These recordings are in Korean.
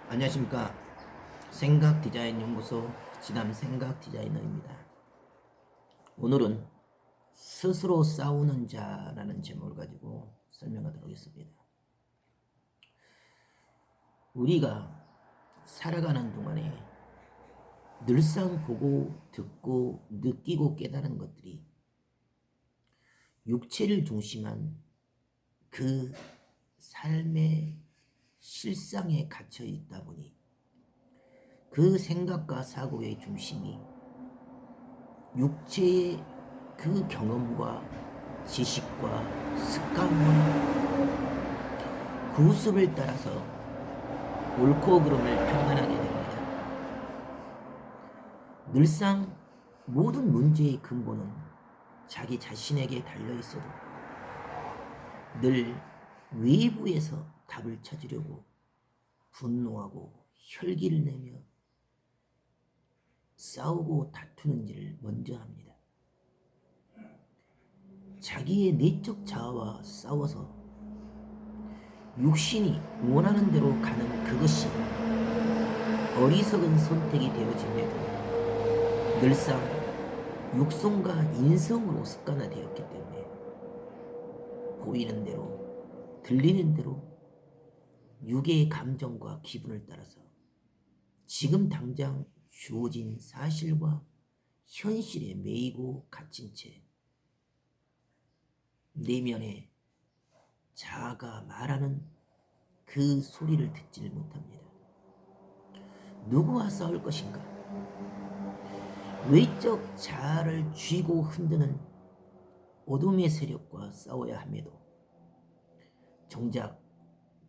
안녕하십니까. 생각디자인연구소 지담 생각디자이너입니다. 오늘은 스스로 싸우는 자라는 제목을 가지고 설명하도록 하겠습니다. 우리가 살아가는 동안에 늘상 보고 듣고 느끼고 깨달은 것들이 육체를 중심한 그 삶의 실상에 갇혀 있다 보니 그 생각과 사고의 중심이 육체의 그 경험과 지식과 습관과 구습을 따라서 옳고 그름을 판단하게 됩니다. 늘상 모든 문제의 근본은 자기 자신에게 달려 있어도 늘 외부에서 답을 찾으려고 분노하고 혈기를 내며 싸우고 다투는 일을 먼저 합니다. 자기의 내적 자아와 싸워서 육신이 원하는 대로 가는 그것이 어리석은 선택이 되어짐에도 늘상 육성과 인성으로 습관화되었기 때문에 보이는 대로 들리는 대로 육의 감정과 기분을 따라서 지금 당장 주어진 사실과 현실에 매이고 갇힌 채 내면에 자아가 말하는 그 소리를 듣지를 못합니다. 누구와 싸울 것인가? 외적 자아를 쥐고 흔드는 어둠의 세력과 싸워야 함에도 정작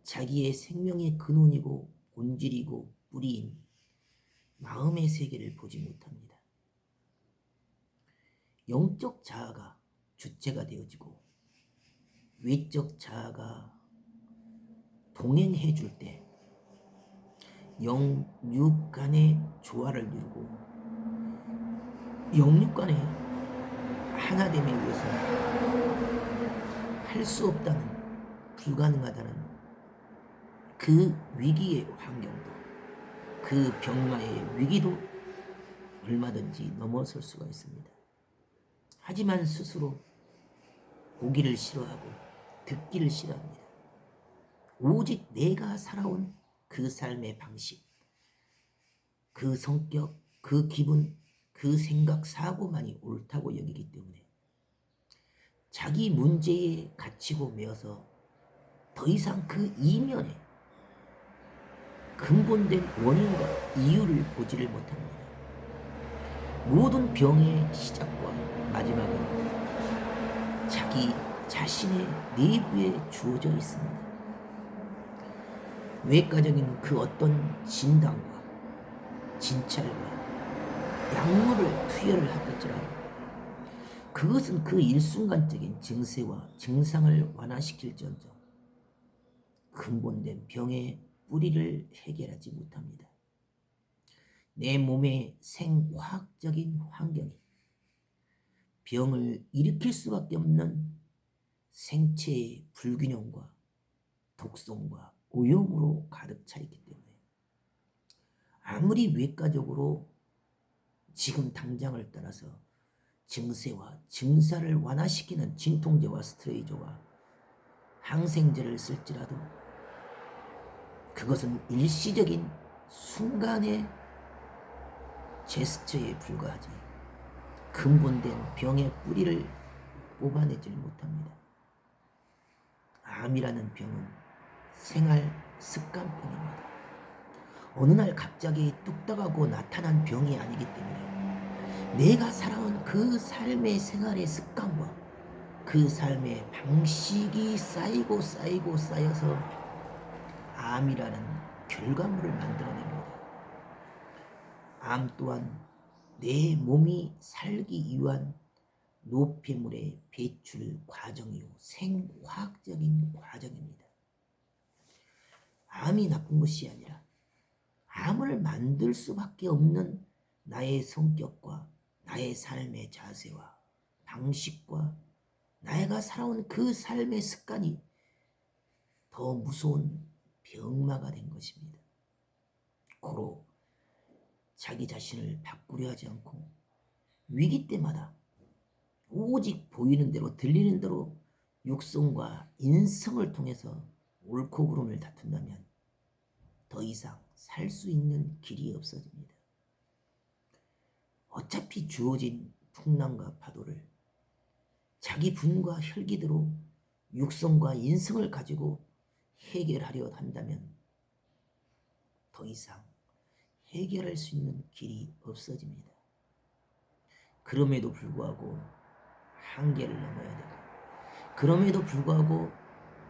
자기의 생명의 근원이고 본질이고 뿌리인 마음의 세계를 보지 못합니다. 영적 자아가 주체가 되어지고 외적 자아가 동행해 줄 때 영육 간의 조화를 이루고 영육 간의 하나됨에 의해서 할 수 없다는, 불가능하다는 그 위기의 환경도, 그 병마의 위기도 얼마든지 넘어설 수가 있습니다. 하지만 스스로 보기를 싫어하고 듣기를 싫어합니다. 오직 내가 살아온 그 삶의 방식, 그 성격, 그 기분, 그 생각, 사고만이 옳다고 여기기 때문에 자기 문제에 갇히고 매어서 더 이상 그 이면에 근본된 원인과 이유를 보지를 못합니다. 모든 병의 시작과 마지막은 자기 자신의 내부에 주어져 있습니다. 외과적인 그 어떤 진단과 진찰과 약물을 투여를 하겠지라도 그것은 그 일순간적인 증세와 증상을 완화시킬지언정 근본된 병의 뿌리를 해결하지 못합니다. 내 몸의 생화학적인 환경이 병을 일으킬 수밖에 없는 생체의 불균형과 독성과 오염으로 가득 차 있기 때문에 아무리 외과적으로 지금 당장을 따라서 증세와 증사를 완화시키는 진통제와 스테로이드와 항생제를 쓸지라도 그것은 일시적인 순간의 제스처에 불과하지 근본된 병의 뿌리를 뽑아내질 못합니다. 암이라는 병은 생활 습관뿐입니다. 어느 날 갑자기 뚝딱하고 나타난 병이 아니기 때문에 내가 살아온 그 삶의 생활의 습관과 그 삶의 방식이 쌓이고 쌓여서 암이라는 결과물을 만들어냅니다. 암 또한 내 몸이 살기 위한 노폐물의 배출 과정이요 생화학적인 과정입니다. 암이 나쁜 것이 아니라 암을 만들 수밖에 없는 나의 성격과 나의 삶의 자세와 방식과 내가 살아온 그 삶의 습관이 더 무서운 병마가 된 것입니다. 고로 자기 자신을 바꾸려 하지 않고 위기 때마다 오직 보이는 대로 들리는 대로 육성과 인성을 통해서 옳고 그름을 다툰다면 더 이상 살 수 있는 길이 없어집니다. 어차피 주어진 풍랑과 파도를 자기 분과 혈기대로 육성과 인성을 가지고 해결하려 한다면 더 이상 해결할 수 있는 길이 없어집니다. 그럼에도 불구하고 한계를 넘어야 되고, 그럼에도 불구하고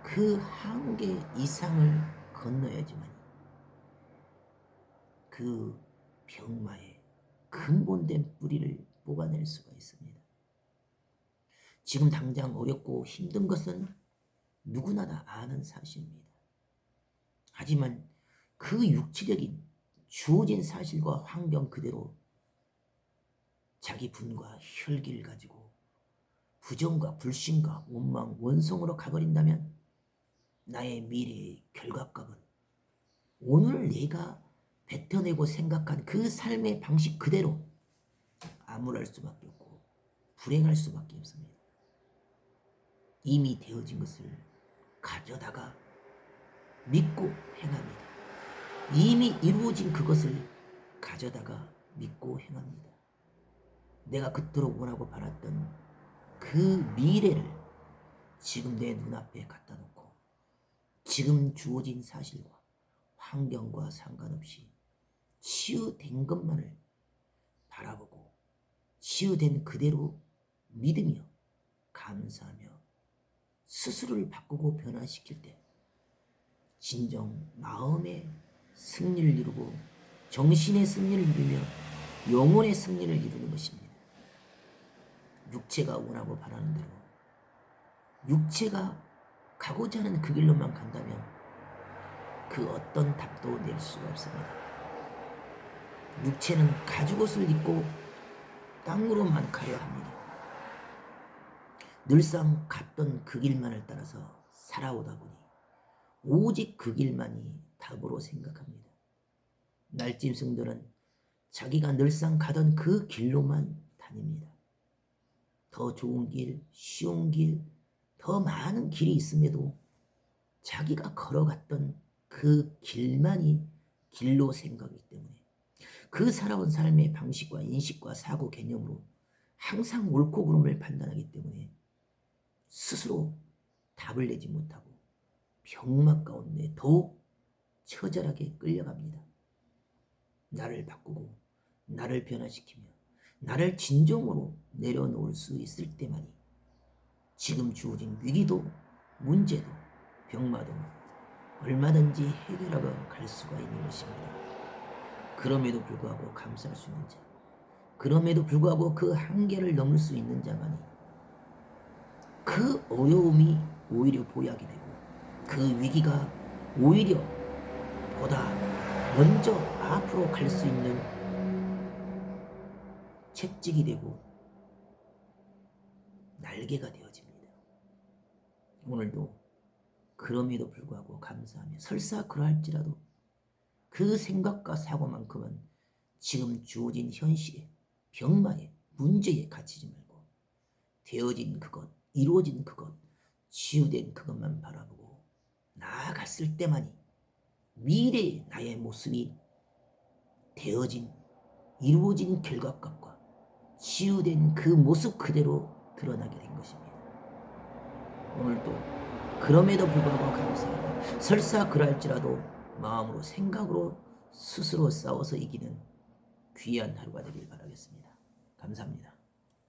그 한계 이상을 건너야지만 그 병마의 근본된 뿌리를 뽑아낼 수가 있습니다. 지금 당장 어렵고 힘든 것은 누구나 다 아는 사실입니다. 하지만 그 육체적인 주어진 사실과 환경 그대로 자기 분과 혈기를 가지고 부정과 불신과 원망, 원성으로 가버린다면 나의 미래의 결과값은 오늘 내가 뱉어내고 생각한 그 삶의 방식 그대로 암울할 수밖에 없고 불행할 수밖에 없습니다. 이미 되어진 것을 가져다가 믿고 행합니다. 이미 이루어진 그것을 가져다가 믿고 행합니다. 내가 그토록 원하고 바랐던 그 미래를 지금 내 눈앞에 갖다 놓고 지금 주어진 사실과 환경과 상관없이 치유된 것만을 바라보고 치유된 그대로 믿으며 감사하며 스스로를 바꾸고 변화시킬 때 진정 마음의 승리를 이루고 정신의 승리를 이루며 영혼의 승리를 이루는 것입니다. 육체가 원하고 바라는 대로 육체가 가고자 하는 그 길로만 간다면 그 어떤 답도 낼 수가 없습니다. 육체는 가죽옷을 입고 땅으로만 가려 합니다. 늘상 갔던 그 길만을 따라서 살아오다 보니 오직 그 길만이 답으로 생각합니다. 날짐승들은 자기가 늘상 가던 그 길로만 다닙니다. 더 좋은 길, 쉬운 길, 더 많은 길이 있음에도 자기가 걸어갔던 그 길만이 길로 생각하기 때문에 그 살아온 삶의 방식과 인식과 사고 개념으로 항상 옳고 그름을 판단하기 때문에 스스로 답을 내지 못하고 병막 가운데 더욱 처절하게 끌려갑니다. 나를 바꾸고 나를 변화시키며 나를 진정으로 내려놓을 수 있을 때만이 지금 주어진 위기도 문제도 병마도 얼마든지 해결하고 갈 수가 있는 것입니다. 그럼에도 불구하고 감사할 수 있는 자, 그럼에도 불구하고 그 한계를 넘을 수 있는 자만이 그 어려움이 오히려 보약이 되고 그 위기가 오히려 보다 먼저 앞으로 갈 수 있는 채찍이 되고 날개가 되어집니다. 오늘도 그럼에도 불구하고 감사하며 설사 그러할지라도 그 생각과 사고만큼은 지금 주어진 현실에 병마에 문제에 갇히지 말고 되어진 그것, 이루어진 그것, 치유된 그것만 바라보고 나아갔을 때만이 미래의 나의 모습이 되어진 이루어진 결과값과 치유된 그 모습 그대로 드러나게 된 것입니다. 오늘도 그럼에도 불구하고 감사하고 설사 그럴지라도 마음으로 생각으로 스스로 싸워서 이기는 귀한 하루가 되길 바라겠습니다. 감사합니다.